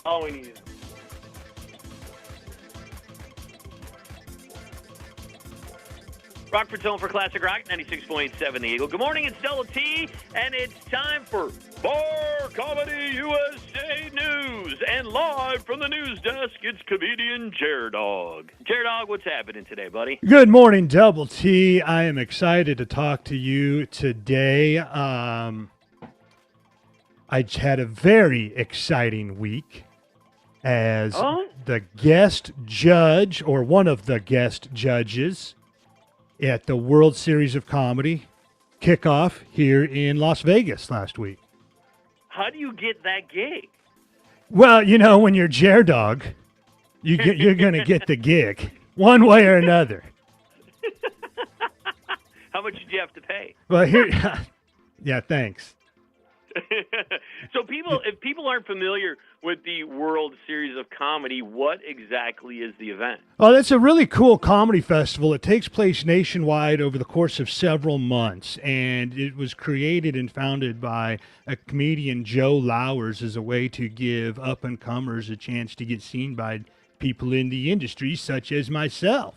All we need. Rockford's home for Classic Rock, 96.7 The Eagle. Good morning, it's Double T, and it's time for Bar Comedy USA News. And live from the news desk, it's comedian Jer-Dog. Jer-Dog, what's happening today, buddy? Good morning, Double T. I am excited to talk to you today. I had a very exciting week as the guest judge, or one of the guest judges, at the World Series of Comedy kickoff here in Las Vegas last week. How do you get that gig? Well, you know, when you're Jer-Dog, you're going to get the gig one way or another. How much did you have to pay? Well, here, yeah, thanks. So if people aren't familiar with the World Series of Comedy, what exactly is the event? Well, it's a really cool comedy festival. It takes place nationwide over the course of several months, and it was created and founded by a comedian, Joe Lowers, as a way to give up-and-comers a chance to get seen by people in the industry, such as myself.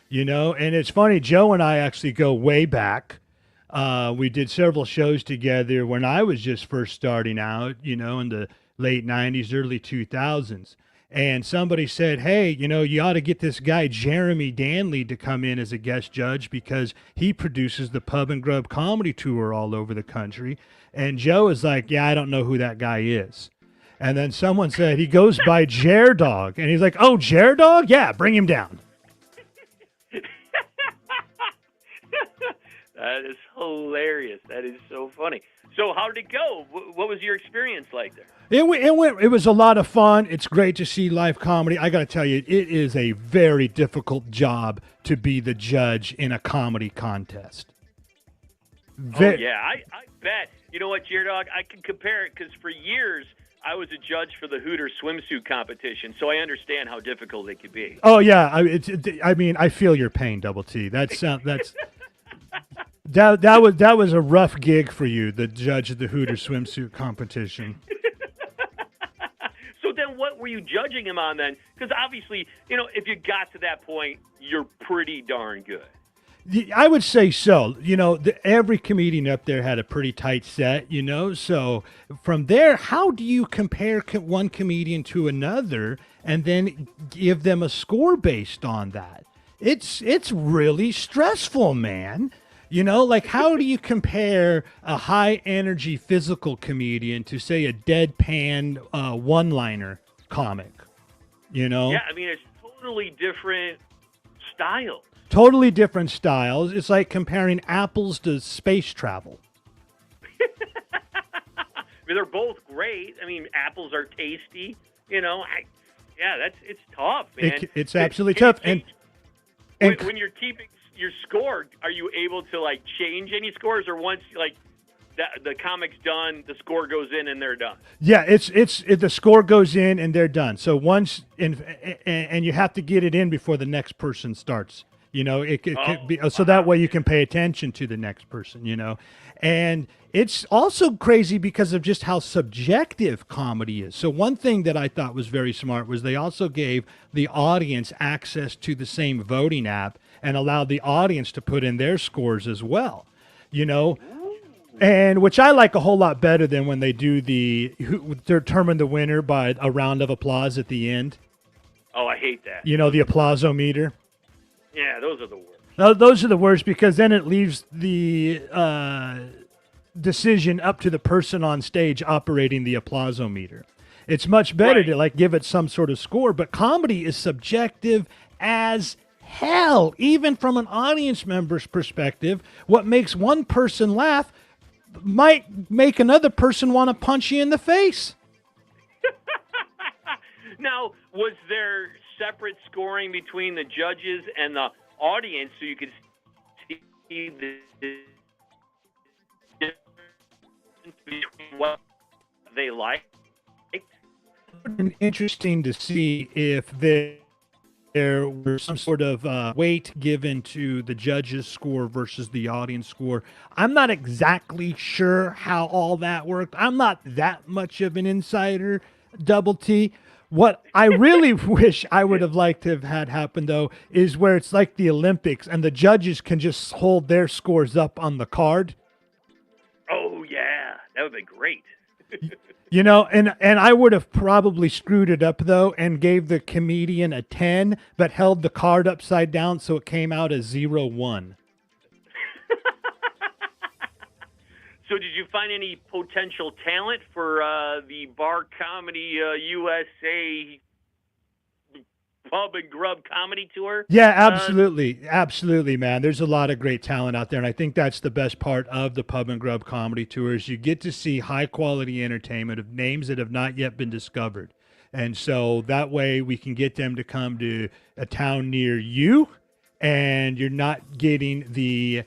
You know, and it's funny, Joe and I actually go way back. We did several shows together when I was just first starting out, you know, in the late 90s, early 2000s. And somebody said, hey, you know, you ought to get this guy, Jeremy Danley, to come in as a guest judge because he produces the Pub and Grub comedy tour all over the country. And Joe is like, yeah, I don't know who that guy is. And then someone said, he goes by Jer-Dog. And he's like, oh, Jer-Dog? Yeah, bring him down. That is hilarious. That is so funny. So how did it go? What was your experience like there? It was a lot of fun. It's great to see live comedy. I got to tell you, it is a very difficult job to be the judge in a comedy contest. Yeah, I bet. You know what, Jer-Dog? I can compare it because for years I was a judge for the Hooters swimsuit competition, so I understand how difficult it could be. Oh yeah, I mean, I feel your pain, Double T. That's that was a rough gig for you, the judge of the Hooters swimsuit competition. So then, what were you judging him on then? Because obviously, if you got to that point, you're pretty darn good. I would say so. Every comedian up there had a pretty tight set, So from there, how do you compare one comedian to another and then give them a score based on that? It's really stressful, man. Like how do you compare a high energy physical comedian to say a deadpan one-liner comic? Yeah, I mean, it's totally different styles. Totally different styles. It's like comparing apples to space travel. I mean, they're both great. I mean, apples are tasty. It's tough, man. It's absolutely tough. And when you're keeping your score, are you able to change any scores, or once the comic's done, the score goes in and they're done? Yeah, the score goes in and they're done. So once and you have to get it in before the next person starts. It could be so that way you can pay attention to the next person. And it's also crazy because of just how subjective comedy is. So one thing that I thought was very smart was they also gave the audience access to the same voting app and allowed the audience to put in their scores as well. And which I like a whole lot better than when they do determine the winner by a round of applause at the end. Oh, I hate that. The applausometer. Yeah, those are the worst. Those are the worst because then it leaves the decision up to the person on stage operating the applausometer. It's much better to give it some sort of score, but comedy is subjective as hell. Even from an audience member's perspective, what makes one person laugh might make another person want to punch you in the face. Now, was there separate scoring between the judges and the audience so you could see the difference between what they like? Interesting to see if there were some sort of weight given to the judges' score versus the audience score. I'm not exactly sure how all that worked. I'm not that much of an insider, Double T. What I really wish I would have liked to have had happen, though, is where it's like the Olympics and the judges can just hold their scores up on the card. Oh, yeah. That would be great. And I would have probably screwed it up, though, and gave the comedian a 10, but held the card upside down so it came out as 0-1. So did you find any potential talent for the Bar Comedy USA Pub and Grub Comedy Tour? Yeah, absolutely. Absolutely, man. There's a lot of great talent out there, and I think that's the best part of the Pub and Grub Comedy Tour is you get to see high-quality entertainment of names that have not yet been discovered. And so that way we can get them to come to a town near you, and you're not getting the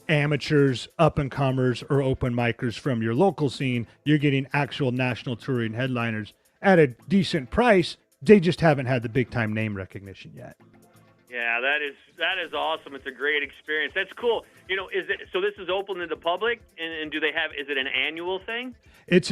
amateurs, up-and-comers, or open micers from your local scene. You're getting actual national touring headliners at a decent price. They just haven't had the big-time name recognition yet. Yeah, that is awesome. It's a great experience. That's cool. So this is open to the public, and do they have? Is it an annual thing? It's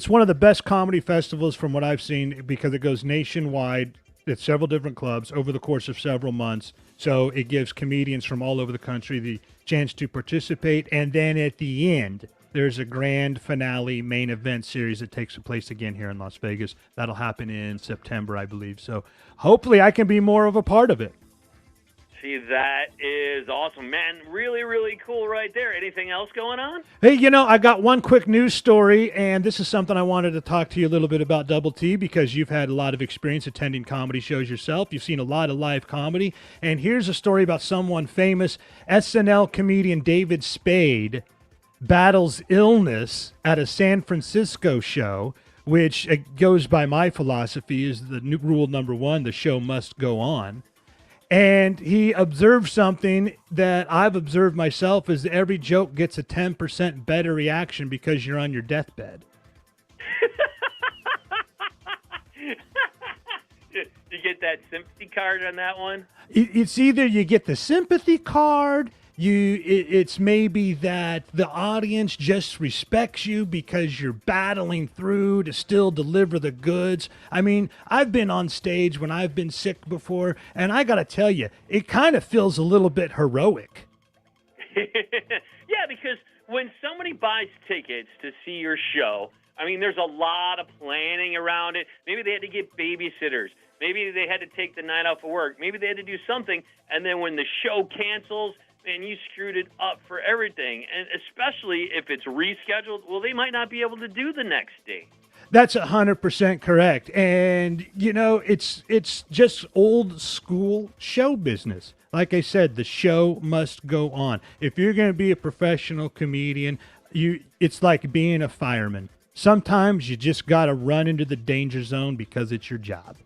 one of the best comedy festivals from what I've seen because it goes nationwide. It's several different clubs over the course of several months. So it gives comedians from all over the country the chance to participate. And then at the end, there's a grand finale main event series that takes place again here in Las Vegas. That'll happen in September, I believe. So hopefully I can be more of a part of it. See, that is awesome, man. Really, really cool right there. Anything else going on? Hey, I got one quick news story, and this is something I wanted to talk to you a little bit about, Double T, because you've had a lot of experience attending comedy shows yourself. You've seen a lot of live comedy, and here's a story about someone famous. SNL comedian David Spade battles illness at a San Francisco show, which goes by my philosophy is the new rule number one, the show must go on. And he observed something that I've observed myself is every joke gets a 10% better reaction because you're on your deathbed. You get that sympathy card on that one? It's either you get the sympathy card, It's maybe that the audience just respects you because you're battling through to still deliver the goods. I mean, I've been on stage when I've been sick before, and I got to tell you, it kind of feels a little bit heroic. Yeah, because when somebody buys tickets to see your show, I mean, there's a lot of planning around it. Maybe they had to get babysitters. Maybe they had to take the night off of work. Maybe they had to do something. And then when the show cancels, man, you screwed it up for everything. And especially if it's rescheduled, well, they might not be able to do the next day. That's 100% correct. And, it's just old school show business. Like I said, the show must go on. If you're going to be a professional comedian, it's like being a fireman. Sometimes you just got to run into the danger zone because it's your job.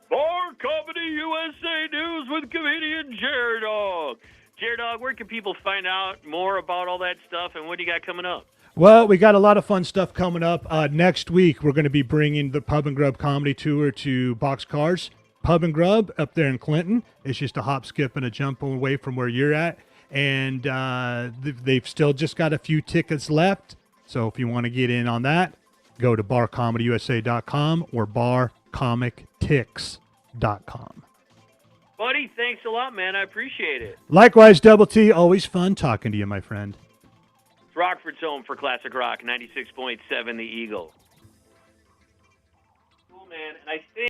Bar Comedy USA News with comedian J-Dog. J-Dog, where can people find out more about all that stuff, and what do you got coming up? Well, we got a lot of fun stuff coming up. Next week, we're going to be bringing the Pub and Grub Comedy Tour to Boxcars. Pub and Grub up there in Clinton. It's just a hop, skip, and a jump away from where you're at. And they've still just got a few tickets left. So if you want to get in on that, go to barcomedyusa.com or barcomictix.com. Buddy, thanks a lot, man. I appreciate it. Likewise, Double T. Always fun talking to you, my friend. It's Rockford's home for Classic Rock, 96.7 The Eagle. Cool, man. And I think